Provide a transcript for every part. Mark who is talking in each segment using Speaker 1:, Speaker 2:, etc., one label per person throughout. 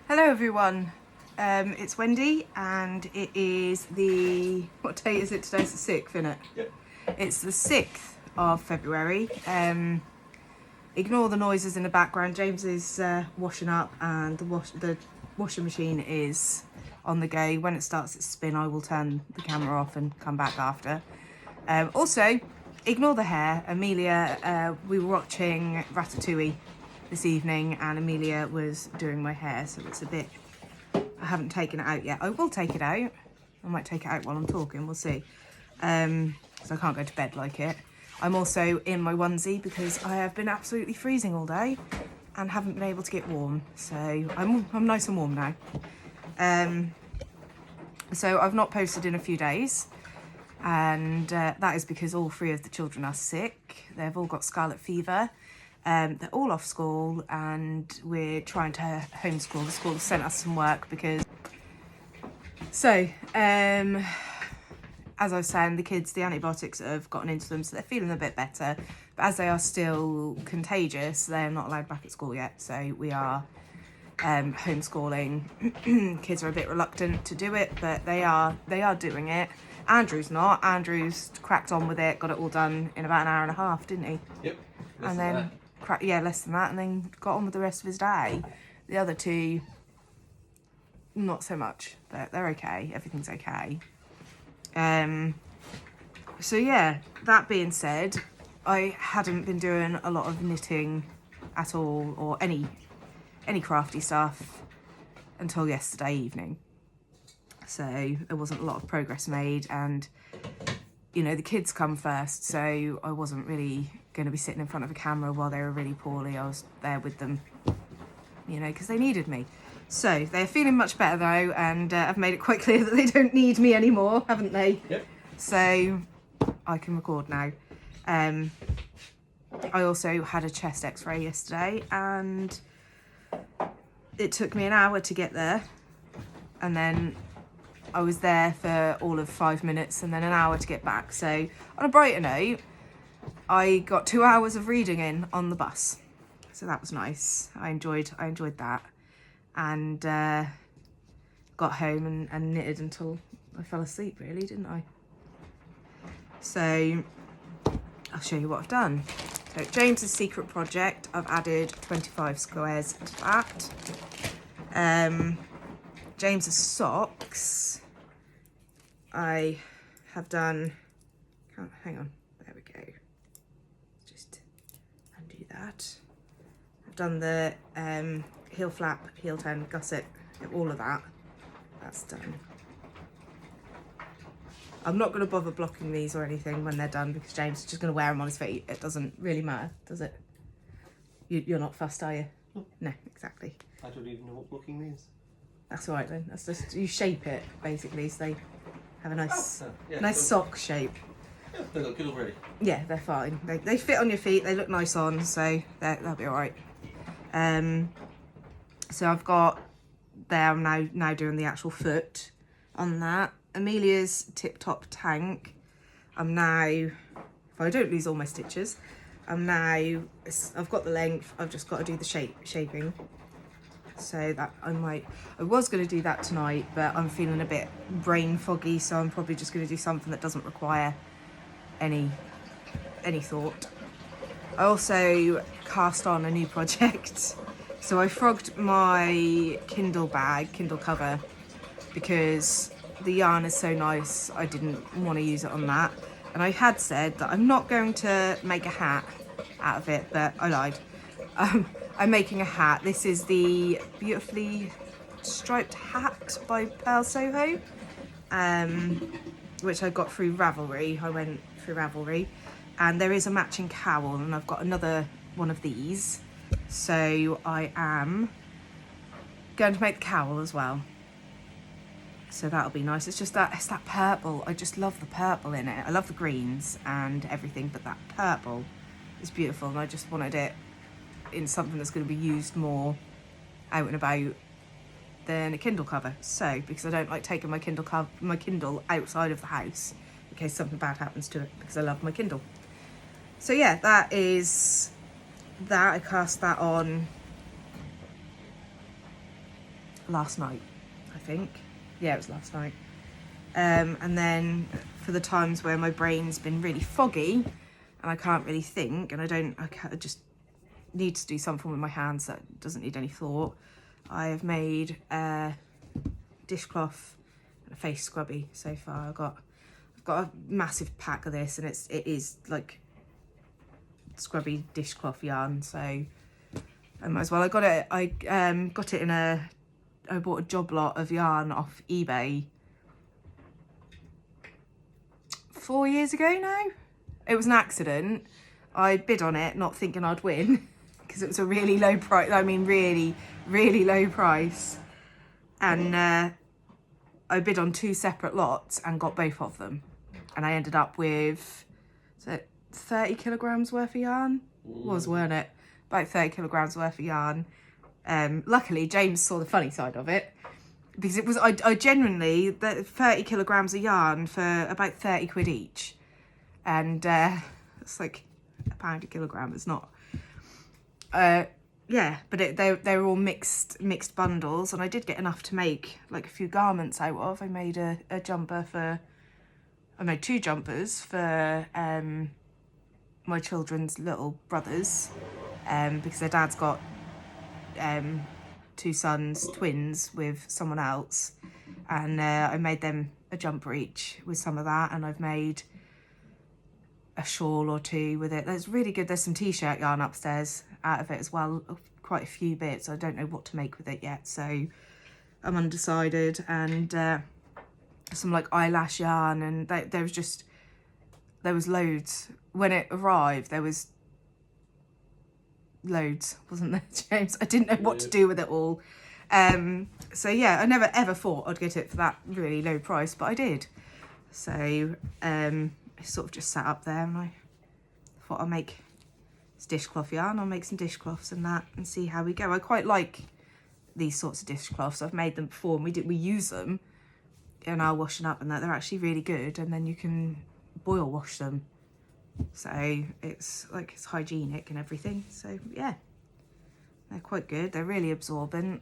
Speaker 1: Hello everyone, it's Wendy and it is what date is it today? It's the 6th, isn't it?
Speaker 2: Yep.
Speaker 1: It's the 6th of February. Ignore the noises in the background. James is washing up and the washing machine is on the go. When it starts its spin, I will turn the camera off and come back after. Also, ignore the hair. Amelia, we were watching Ratatouille this evening and Amelia was doing my hair, so it's a bit, I haven't taken it out yet. I will take it out. I might take it out while I'm talking, we'll see. So I can't go to bed like it. I'm also in my onesie because I have been absolutely freezing all day and haven't been able to get warm. So I'm nice and warm now. So I've not posted in a few days, and that is because all three of the children are sick. They've all got Scarlet Fever. They're all off school and we're trying to homeschool. The school has sent us some work because... So, as I was saying, the kids, the antibiotics have gotten into them, so they're feeling a bit better. But as they are still contagious, they're not allowed back at school yet. So we are homeschooling. Kids are a bit reluctant to do it, but they are doing it. Andrew's not. Andrew's cracked on with it, got it all done in about an hour and a half, didn't he?
Speaker 2: Yep.
Speaker 1: And then less than that, and then got on with the rest of his day. The other two, not so much, but they're okay. Everything's okay. So yeah, that being said, I hadn't been doing a lot of knitting at all, or any crafty stuff until yesterday evening. So there wasn't a lot of progress made, and you know, the kids come first, so I wasn't really going to be sitting in front of a camera while they were really poorly. I was there with them, you know, because they needed me. So they're feeling much better though, and I've made it quite clear that they don't need me anymore, haven't they?
Speaker 2: Yep.
Speaker 1: So I can record now. I also had a chest x-ray yesterday and it took me an hour to get there, and then I was there for all of 5 minutes and then an hour to get back. So on a brighter note, I got 2 hours of reading in on the bus. So that was nice. I enjoyed that. And got home and knitted until I fell asleep, really, didn't I? So I'll show you what I've done. So James's secret project, I've added 25 squares to that. James's socks, I have done, hang on, there we go. Just undo that. I've done the heel flap, heel turn, gusset, all of that. That's done. I'm not going to bother blocking these or anything when they're done because James is just going to wear them on his feet. It doesn't really matter, does it? You're not fussed, are you?
Speaker 2: No.
Speaker 1: No, exactly.
Speaker 2: I don't even know what blocking means.
Speaker 1: That's all right then. That's just, you shape it basically so they have a nice, nice
Speaker 2: so,
Speaker 1: sock shape.
Speaker 2: Yeah, they look good already.
Speaker 1: Yeah, they're fine. They fit on your feet. They look nice on, so they'll be all right. So I've got there. I'm now doing the actual foot on that. Amelia's tip top tank. I'm now, if I don't lose all my stitches, I've got the length. I've just got to do the shaping. So that I was going to do that tonight, but I'm feeling a bit brain foggy, so I'm probably just going to do something that doesn't require any thought. I also cast on a new project. So I frogged my Kindle cover because the yarn is so nice, I didn't want to use it on that. And I had said that I'm not going to make a hat out of it, but I lied. I'm making a hat. This is the beautifully striped hat by Pearl Soho, which I got through Ravelry. I went through Ravelry, and there is a matching cowl, and I've got another one of these. So I am going to make the cowl as well. So that'll be nice. It's that purple. I just love the purple in it. I love the greens and everything, but that purple is beautiful, and I just wanted it in something that's going to be used more out and about than a Kindle cover. So because I don't like taking my Kindle outside of the house in case something bad happens to it, because I love my Kindle. So yeah, that is that. I cast that on last night, I think. Yeah, it was last night. And then for the times where my brain's been really foggy and I can't really think and I just need to do something with my hands that doesn't need any thought, I have made a dishcloth and a face scrubby so far. I've got a massive pack of this, and it is like scrubby dishcloth yarn, so I might as well. I got it in I bought a job lot of yarn off eBay 4 years ago now. It was an accident. I bid on it not thinking I'd win because it was a really low price. I mean, really, really low price. And I bid on 2 separate lots and got both of them. And I ended up with 30 kilograms worth of yarn. Weren't it? About 30 kilograms worth of yarn. Luckily, James saw the funny side of it, because it was I genuinely, 30 kilograms of yarn for about 30 quid each, and it's like £1 a kilogram. It's not. Yeah, but they were all mixed bundles, and I did get enough to make like a few garments out of. I made a jumper for. I made 2 jumpers for my children's little brothers, because their dad's got 2 sons, twins, with someone else, and I made them a jumper each with some of that, and I've made a shawl or 2 with it. That's really good. There's some t-shirt yarn upstairs out of it as well, quite a few bits. I don't know what to make with it yet, so I'm undecided. And some like eyelash yarn, and there was loads when it arrived. There was loads, wasn't there, James? I didn't know what to do with it all. So yeah, I never ever thought I'd get it for that really low price, but I did. So it sort of just sat up there, and I thought I'll make this dishcloth yarn. I'll make some dishcloths and that, and see how we go. I quite like these sorts of dishcloths. I've made them before, and we use them in our washing up, and that they're actually really good. And then you can boil wash them, so it's like it's hygienic and everything. So yeah, they're quite good. They're really absorbent,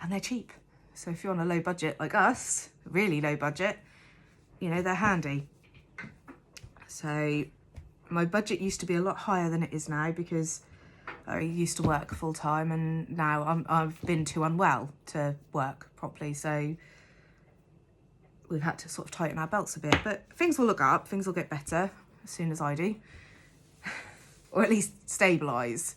Speaker 1: and they're cheap. So if you're on a low budget like us, really low budget, you know, they're handy. So my budget used to be a lot higher than it is now, because I used to work full time, and now I've been too unwell to work properly. So we've had to sort of tighten our belts a bit, but things will look up. Things will get better as soon as I do, or at least stabilise,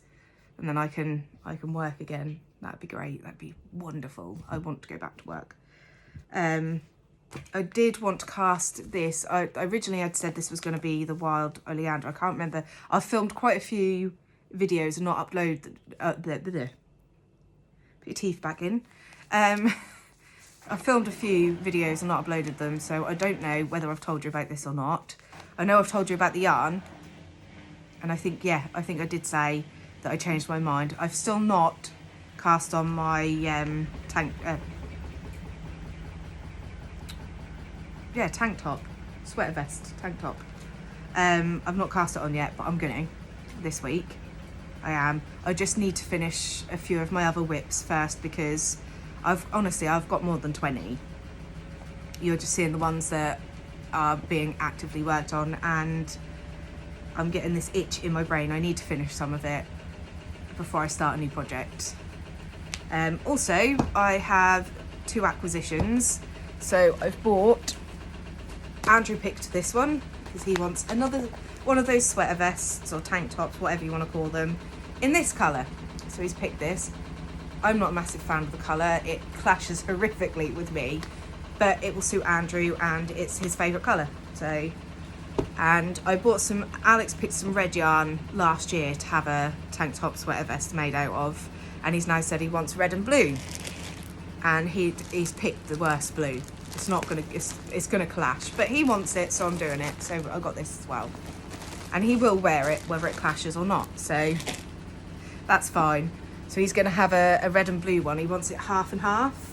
Speaker 1: and then I can work again. That'd be great. That'd be wonderful. I want to go back to work. I did want to cast this. Originally I'd said this was going to be the wild oleander. I can't remember. I've filmed quite a few videos and not uploaded. Put your teeth back in. I filmed a few videos and not uploaded them, so I don't know whether I've told you about this or not. I know I've told you about the yarn, and I think I did say that I changed my mind. I've still not cast on my tank top, sweater vest tank top. I've not cast it on yet, but I'm going to this week. I am. I just need to finish a few of my other whips first, because I've got more than 20. You're just seeing the ones that are being actively worked on, and I'm getting this itch in my brain. I need to finish some of it before I start a new project. Also, I have 2 acquisitions. So I've bought, Andrew picked this one because he wants another one of those sweater vests or tank tops, whatever you want to call them, in this colour. So he's picked this. I'm not a massive fan of the colour. It clashes horrifically with me, but it will suit Andrew, and it's his favourite colour. So, and I bought Alex picked some red yarn last year to have a tank top sweater vest made out of, and he's now said he wants red and blue, and he's picked the worst blue. It's not gonna, it's gonna clash, but he wants it, so I'm doing it. So I got this as well, and he will wear it whether it clashes or not, so that's fine. So he's gonna have a red and blue one. He wants it half and half,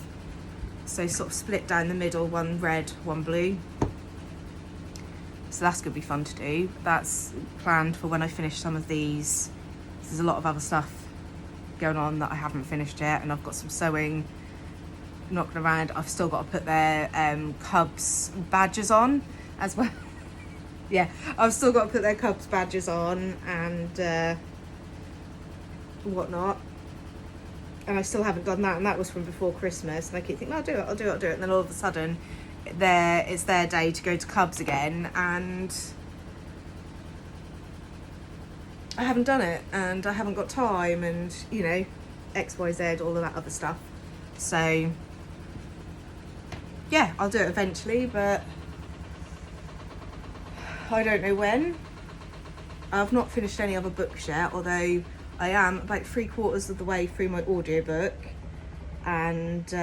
Speaker 1: so sort of split down the middle, one red, one blue. So that's gonna be fun to do. That's planned for when I finish some of these. There's a lot of other stuff going on that I haven't finished yet, and I've got some sewing knocking around. I've still got to put their Cubs badges on as well. Yeah, I've still got to put their Cubs badges on and whatnot. And I still haven't done that, and that was from before Christmas. And I keep thinking, I'll do it. And then all of a sudden, it's their day to go to Cubs again, and I haven't done it, and I haven't got time, and you know, X, Y, Z, all of that other stuff. So yeah, I'll do it eventually, but I don't know when. I've not finished any other books yet, although I am about 3/4 of the way through my audiobook, and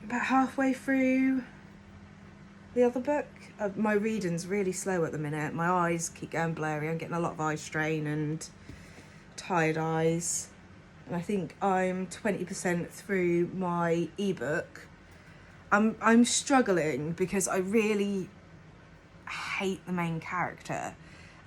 Speaker 1: about halfway through the other book. My reading's really slow at the minute. My eyes keep going blurry. I'm getting a lot of eye strain and tired eyes. And I think I'm 20% through my ebook. I'm struggling because I really hate the main character,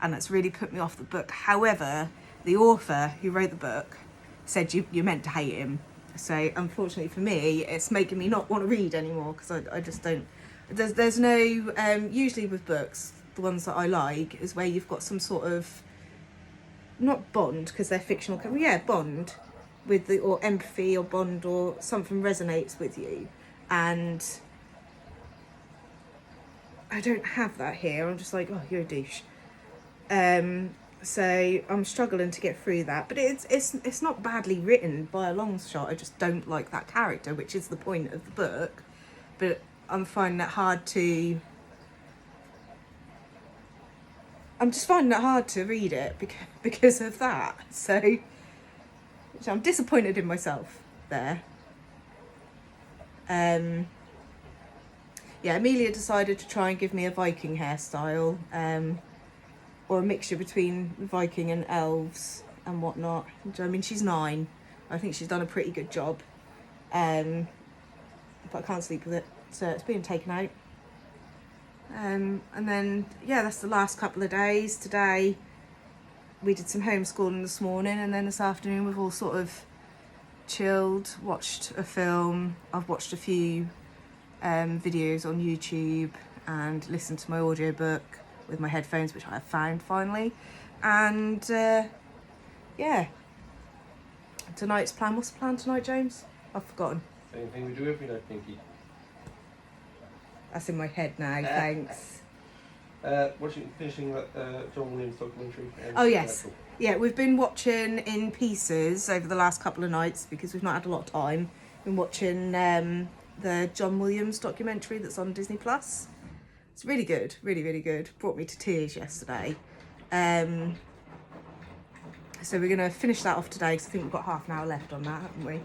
Speaker 1: and that's really put me off the book. However, the author who wrote the book said you're meant to hate him. So unfortunately for me, it's making me not want to read anymore, because I just don't. There's no usually with books, the ones that I like is where you've got some sort of, not bond because they're fictional, yeah, bond with the, or empathy or bond, or something resonates with you, and I don't have that here. I'm just like, oh, you're a douche. So I'm struggling to get through that, but it's not badly written by a long shot. I just don't like that character, which is the point of the book. But I'm finding it hard to. I'm just finding it hard to read it because of that. So I'm disappointed in myself there. Yeah, Amelia decided to try and give me a Viking hairstyle, or a mixture between Viking and elves and whatnot. I mean, she's 9. I think she's done a pretty good job, but I can't sleep with it, so it's being taken out. And then, yeah, that's the last couple of days. Today, we did some homeschooling this morning, and then this afternoon we've all sort of chilled, watched a film. I've watched a few videos on YouTube and listened to my audiobook with my headphones, which I have found finally. And yeah, tonight's plan. What's the plan tonight, James? I've forgotten.
Speaker 2: Same thing we do every night, Pinky.
Speaker 1: That's in my head now, thanks.
Speaker 2: Finishing that John Williams documentary.
Speaker 1: Oh yes, yeah, we've been watching in pieces over the last couple of nights because we've not had a lot of time. Been watching the John Williams documentary that's on Disney Plus. It's really good, really good. Brought me to tears yesterday. So we're gonna finish that off today because I think we've got half an hour left on that, haven't we?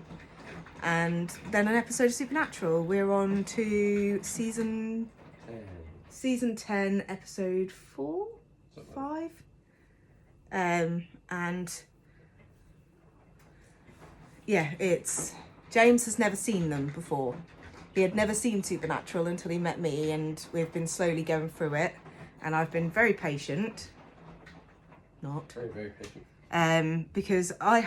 Speaker 1: And then an episode of Supernatural. We're on to season 10, episode 4, 5. And yeah, it's James has never seen them before. He had never seen Supernatural until he met me, and we've been slowly going through it, and I've been very patient. Not
Speaker 2: very patient.
Speaker 1: Because I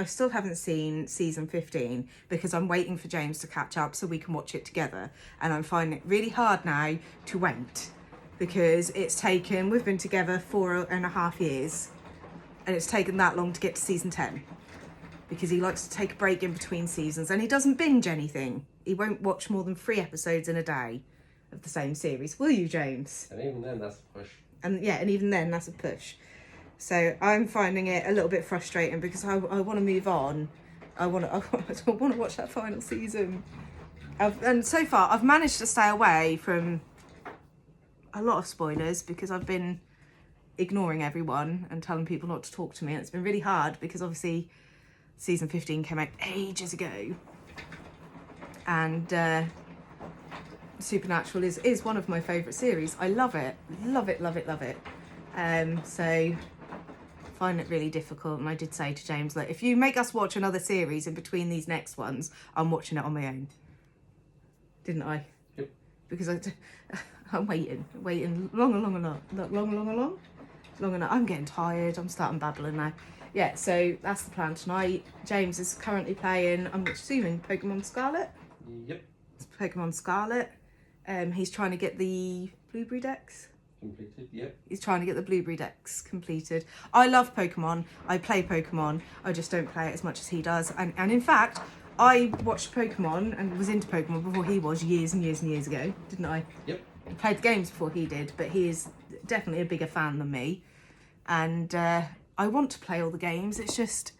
Speaker 1: still haven't seen season 15 because I'm waiting for James to catch up so we can watch it together, and I'm finding it really hard now to wait because we've been together 4.5 years, and it's taken that long to get to season 10 because he likes to take a break in between seasons, and he doesn't binge anything. He won't watch more than 3 episodes in a day of the same series. Will you, James?
Speaker 2: And even then, that's a push.
Speaker 1: And even then, that's a push. So I'm finding it a little bit frustrating because I want to move on. I want to watch that final season. And so far, I've managed to stay away from a lot of spoilers because I've been ignoring everyone and telling people not to talk to me. And it's been really hard because obviously season 15 came out ages ago. And Supernatural is one of my favourite series. I love it. Love it. So I find it really difficult, and I did say to James that if you make us watch another series in between these next ones, I'm watching it on my own. Didn't I?
Speaker 2: Yep.
Speaker 1: Because I'm waiting long. long enough. I'm getting tired. I'm starting babbling now. Yeah, so that's the plan tonight. James is currently playing, I'm assuming, Pokemon Scarlet?
Speaker 2: Yep.
Speaker 1: It's Pokemon Scarlet. He's trying to get the Blueberry decks.
Speaker 2: Completed, yep.
Speaker 1: He's trying to get the Blueberry decks completed. I love Pokemon. I play Pokemon. I just don't play it as much as he does. And in fact, I watched Pokemon and was into Pokemon before he was years and years and years ago, didn't I?
Speaker 2: Yep.
Speaker 1: I played the games before he did, but he is definitely a bigger fan than me. And I want to play all the games. It's just,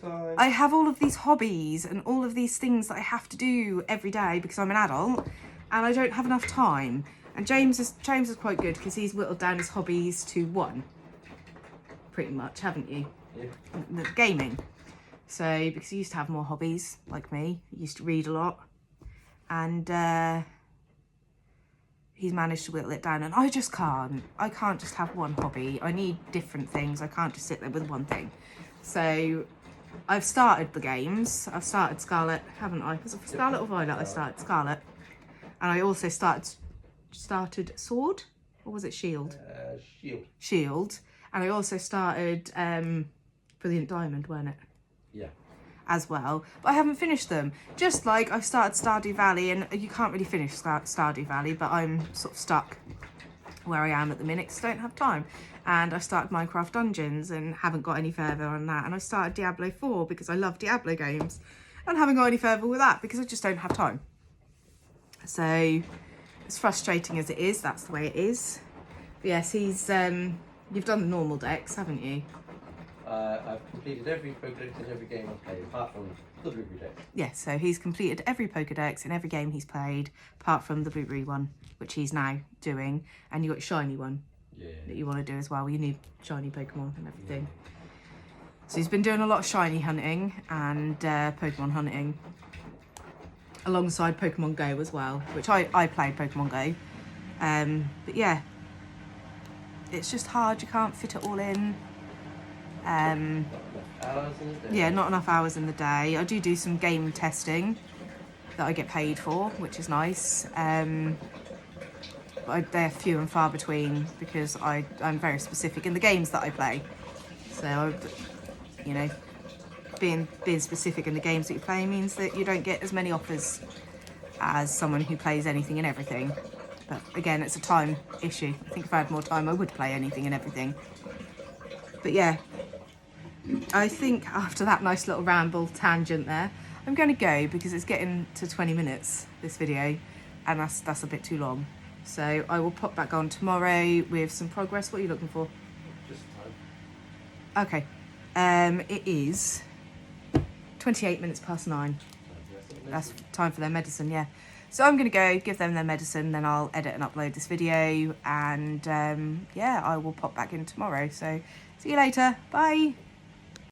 Speaker 2: Time.
Speaker 1: I have all of these hobbies and all of these things that I have to do every day because I'm an adult and I don't have enough time. And James is quite good because he's whittled down his hobbies to one, pretty much, haven't you?
Speaker 2: Yeah.
Speaker 1: The gaming. So, because he used to have more hobbies, like me. He used to read a lot. And he's managed to whittle it down. And I just can't. I can't just have one hobby. I need different things. I can't just sit there with one thing. So, I've started the games. I've started Scarlet, haven't I? Was it for Scarlet or Violet? I started Scarlet. And I also started Sword? Or was it Shield?
Speaker 2: Shield.
Speaker 1: Shield. And I also started Brilliant Diamond, weren't it?
Speaker 2: Yeah.
Speaker 1: As well. But I haven't finished them. Just like I've started Stardew Valley, and you can't really finish Stardew Valley, but I'm sort of stuck where I am at the minute because I don't have time. And I started Minecraft Dungeons and haven't got any further on that. And I started Diablo 4 because I love Diablo games. And haven't got any further with that because I just don't have time. So, as frustrating as it is, that's the way it is. But yes, he's, you've done the normal decks, haven't you?
Speaker 2: I've completed every Pokedex in every game I've played, apart from the Blueberry Dex.
Speaker 1: Yes, so he's completed every Pokedex in every game he's played, apart from the Blueberry one, which he's now doing. And you got your shiny one that you want to do as well. You need shiny Pokemon and everything. Yeah. So he's been doing a lot of shiny hunting and Pokemon hunting, alongside Pokemon Go as well, which I played Pokemon Go. But yeah, it's just hard. You can't fit it all in.
Speaker 2: Not enough hours in the day.
Speaker 1: Yeah, not enough hours in the day. I do some game testing that I get paid for, which is nice. But they're few and far between because I'm very specific in the games that I play. So, you know, being specific in the games that you play means that you don't get as many offers as someone who plays anything and everything. But again, it's a time issue. I think if I had more time, I would play anything and everything. But yeah, I think after that nice little ramble tangent there, I'm going to go because it's getting to 20 minutes, this video, and that's a bit too long. So I will pop back on tomorrow with some progress. What are you looking for?
Speaker 2: Just time.
Speaker 1: Okay. It is 28 minutes past 9. That's time for their medicine, yeah. So I'm going to go give them their medicine, then I'll edit and upload this video, and yeah, I will pop back in tomorrow. So see you later. Bye.